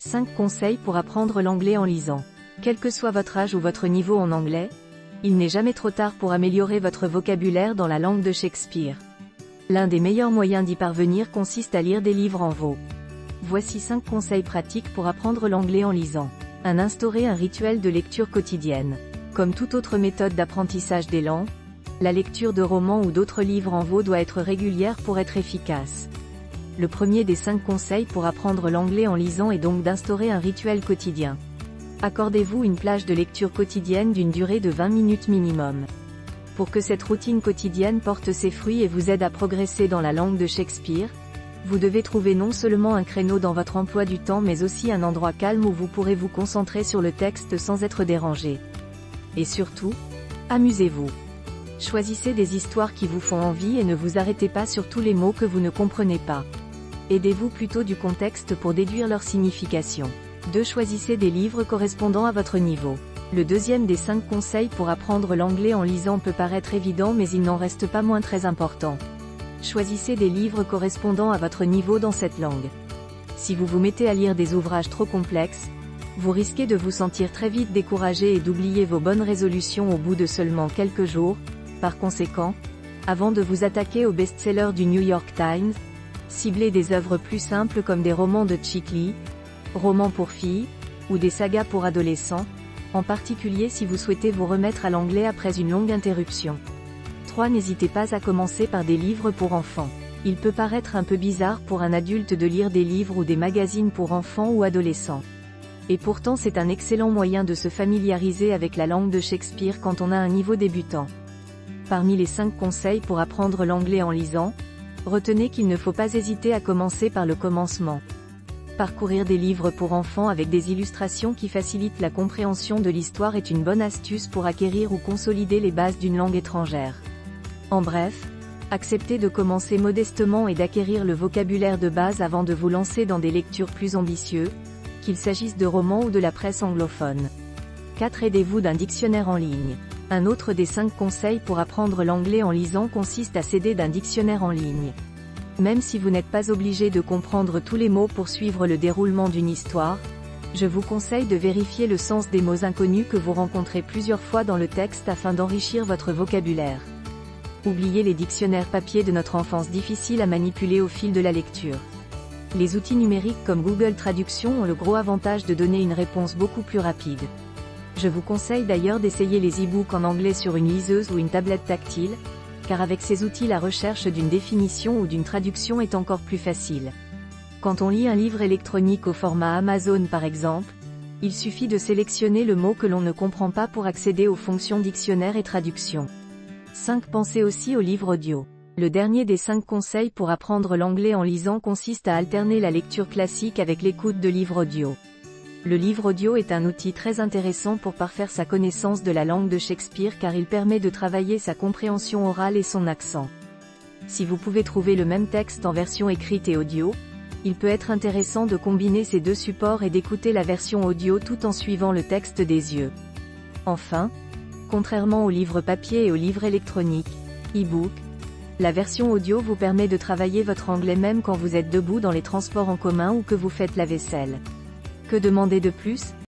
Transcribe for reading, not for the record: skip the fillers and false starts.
5 conseils pour apprendre l'anglais en lisant. Quel que soit votre âge ou votre niveau en anglais, il n'est jamais trop tard pour améliorer votre vocabulaire dans la langue de Shakespeare. L'un des meilleurs moyens d'y parvenir consiste à lire des livres en VO. Voici 5 conseils pratiques pour apprendre l'anglais en lisant. 1. Instaurer un rituel de lecture quotidienne. Comme toute autre méthode d'apprentissage des langues, la lecture de romans ou d'autres livres en VO doit être régulière pour être efficace. Le premier des 5 conseils pour apprendre l'anglais en lisant est donc d'instaurer un rituel quotidien. Accordez-vous une plage de lecture quotidienne d'une durée de 20 minutes minimum. Pour que cette routine quotidienne porte ses fruits et vous aide à progresser dans la langue de Shakespeare, vous devez trouver non seulement un créneau dans votre emploi du temps mais aussi un endroit calme où vous pourrez vous concentrer sur le texte sans être dérangé. Et surtout, amusez-vous. Choisissez des histoires qui vous font envie et ne vous arrêtez pas sur tous les mots que vous ne comprenez pas. Aidez-vous plutôt du contexte pour déduire leur signification. 2. Choisissez des livres correspondant à votre niveau. Le deuxième des 5 conseils pour apprendre l'anglais en lisant peut paraître évident mais il n'en reste pas moins très important. Choisissez des livres correspondant à votre niveau dans cette langue. Si vous vous mettez à lire des ouvrages trop complexes, vous risquez de vous sentir très vite découragé et d'oublier vos bonnes résolutions au bout de seulement quelques jours. Par conséquent, avant de vous attaquer aux best-sellers du New York Times, ciblez des œuvres plus simples comme des romans de Chick Lee, romans pour filles, ou des sagas pour adolescents, en particulier si vous souhaitez vous remettre à l'anglais après une longue interruption. 3. N'hésitez pas à commencer par des livres pour enfants. Il peut paraître un peu bizarre pour un adulte de lire des livres ou des magazines pour enfants ou adolescents. Et pourtant c'est un excellent moyen de se familiariser avec la langue de Shakespeare quand on a un niveau débutant. Parmi les 5 conseils pour apprendre l'anglais en lisant, retenez qu'il ne faut pas hésiter à commencer par le commencement. Parcourir des livres pour enfants avec des illustrations qui facilitent la compréhension de l'histoire est une bonne astuce pour acquérir ou consolider les bases d'une langue étrangère. En bref, acceptez de commencer modestement et d'acquérir le vocabulaire de base avant de vous lancer dans des lectures plus ambitieuses, qu'il s'agisse de romans ou de la presse anglophone. 4. Aidez-vous d'un dictionnaire en ligne. Un autre des 5 conseils pour apprendre l'anglais en lisant consiste à s'aider d'un dictionnaire en ligne. Même si vous n'êtes pas obligé de comprendre tous les mots pour suivre le déroulement d'une histoire, je vous conseille de vérifier le sens des mots inconnus que vous rencontrez plusieurs fois dans le texte afin d'enrichir votre vocabulaire. Oubliez les dictionnaires papier de notre enfance difficiles à manipuler au fil de la lecture. Les outils numériques comme Google Traduction ont le gros avantage de donner une réponse beaucoup plus rapide. Je vous conseille d'ailleurs d'essayer les e-books en anglais sur une liseuse ou une tablette tactile, car avec ces outils la recherche d'une définition ou d'une traduction est encore plus facile. Quand on lit un livre électronique au format Amazon par exemple, il suffit de sélectionner le mot que l'on ne comprend pas pour accéder aux fonctions dictionnaire et traduction. 5. Pensez aussi aux livres audio. Le dernier des 5 conseils pour apprendre l'anglais en lisant consiste à alterner la lecture classique avec l'écoute de livres audio. Le livre audio est un outil très intéressant pour parfaire sa connaissance de la langue de Shakespeare car il permet de travailler sa compréhension orale et son accent. Si vous pouvez trouver le même texte en version écrite et audio, il peut être intéressant de combiner ces deux supports et d'écouter la version audio tout en suivant le texte des yeux. Enfin, contrairement aux livres papier et aux livres électroniques, e-book, la version audio vous permet de travailler votre anglais même quand vous êtes debout dans les transports en commun ou que vous faites la vaisselle. Que demander de plus ?